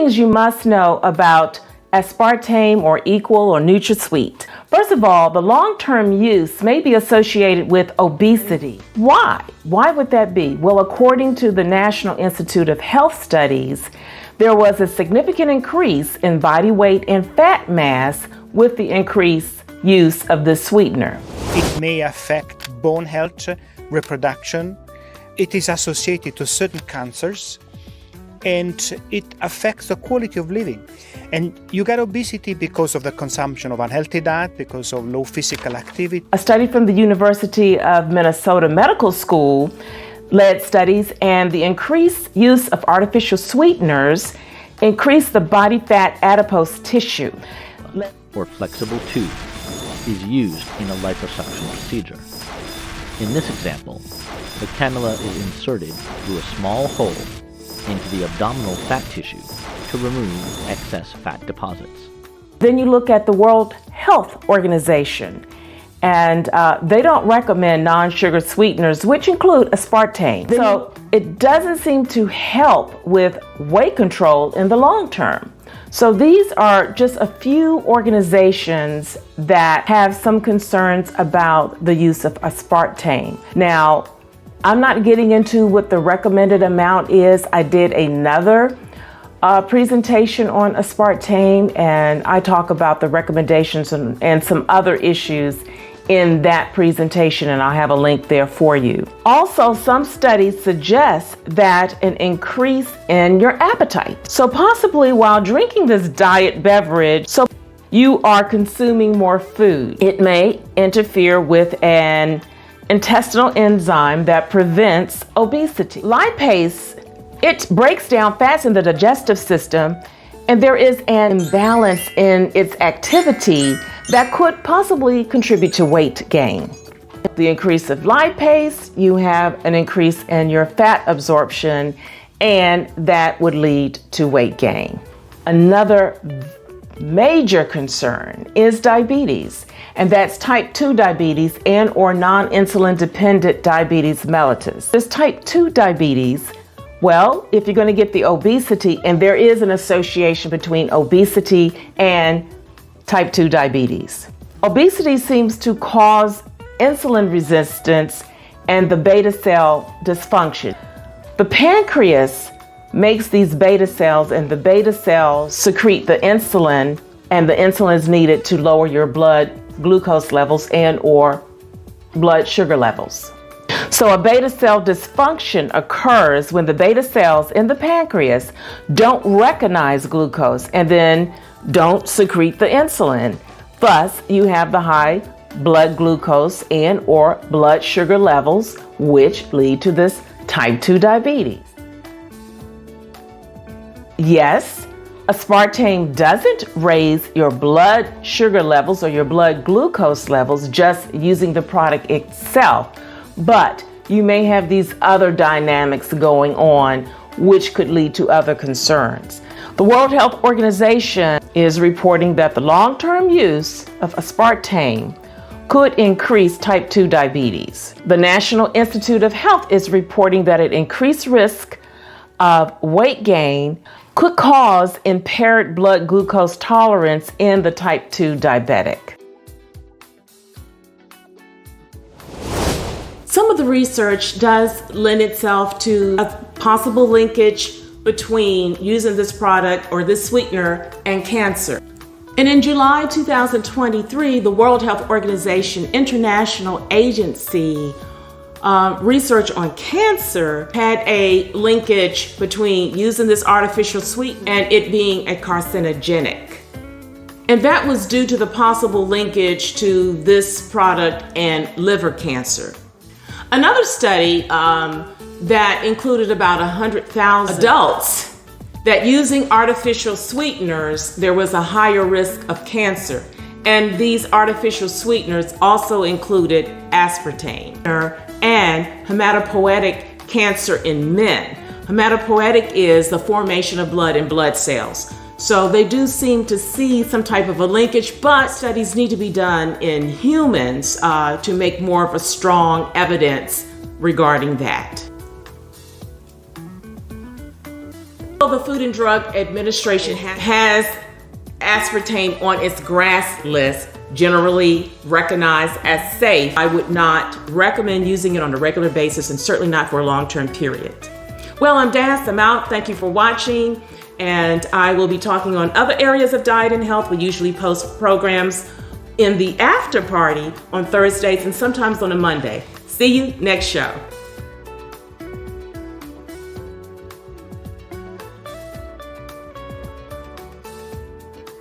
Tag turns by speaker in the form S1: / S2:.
S1: Things you must know about aspartame or equal or NutraSweet. First of all, the long-term use may be associated with obesity. Why? Why would that be? Well, according to the National Institute of Health studies, there was a significant increase in body weight and fat mass with the increased use of this sweetener.
S2: It may affect bone health, reproduction. It is associated to certain cancers, and it affects the quality of living. And you get obesity because of the consumption of unhealthy diet, because of low physical activity.
S1: A study from the University of Minnesota Medical School led studies, and the increased use of artificial sweeteners increased the body fat adipose tissue.
S3: Or flexible tube is used in a liposuction procedure. In this example, the cannula is inserted through a small hole into the abdominal fat tissue to remove excess fat deposits.
S1: Then you look at the World Health Organization, and they don't recommend non-sugar sweeteners, which include aspartame. So it doesn't seem to help with weight control in the long term. So these are just a few organizations that have some concerns about the use of aspartame. Now, I'm not getting into what the recommended amount is. I did another presentation on aspartame, and I talk about the recommendations and some other issues in that presentation, and I'll have a link there for you. Also, some studies suggest that an increase in your appetite. So possibly while drinking this diet beverage, so you are consuming more food. It may interfere with an intestinal enzyme that prevents obesity. Lipase, it breaks down fats in the digestive system, and there is an imbalance in its activity that could possibly contribute to weight gain. The increase of lipase, you have an increase in your fat absorption, and that would lead to weight gain. Another major concern is diabetes, and that's type 2 diabetes and or non-insulin dependent diabetes mellitus. This type 2 diabetes, well, if you're going to get the obesity, and there is an association between obesity and type 2 diabetes. Obesity seems to cause insulin resistance and the beta cell dysfunction. The pancreas makes these beta cells, and the beta cells secrete the insulin, and the insulin is needed to lower your blood glucose levels and or blood sugar levels. So a beta cell dysfunction occurs when the beta cells in the pancreas don't recognize glucose and then don't secrete the insulin. Thus, you have the high blood glucose and or blood sugar levels, which lead to this type 2 diabetes. Yes, aspartame doesn't raise your blood sugar levels or your blood glucose levels just using the product itself, but you may have these other dynamics going on which could lead to other concerns. The World Health Organization is reporting that the long-term use of aspartame could increase type 2 diabetes. The National Institute of Health is reporting that an increased risk of weight gain could cause impaired blood glucose tolerance in the type 2 diabetic. Some of the research does lend itself to a possible linkage between using this product or this sweetener and cancer. And in July 2023, the World Health Organization International Agency research on cancer had a linkage between using this artificial sweetener and it being a carcinogenic. And that was due to the possible linkage to this product and liver cancer. Another study that included about 100,000 adults that using artificial sweeteners, there was a higher risk of cancer. And these artificial sweeteners also included aspartame and hematopoietic cancer in men. Hematopoietic is the formation of blood in blood cells. So they do seem to see some type of a linkage, but studies need to be done in humans to make more of a strong evidence regarding that. The Food and Drug Administration has aspartame on its GRAS list, generally recognized as safe. I would not recommend using it on a regular basis and certainly not for a long-term period. Well, I'm Das, I'm out. Thank you for watching. And I will be talking on other areas of diet and health. We usually post programs in the after party on Thursdays and sometimes on a Monday. See you next show.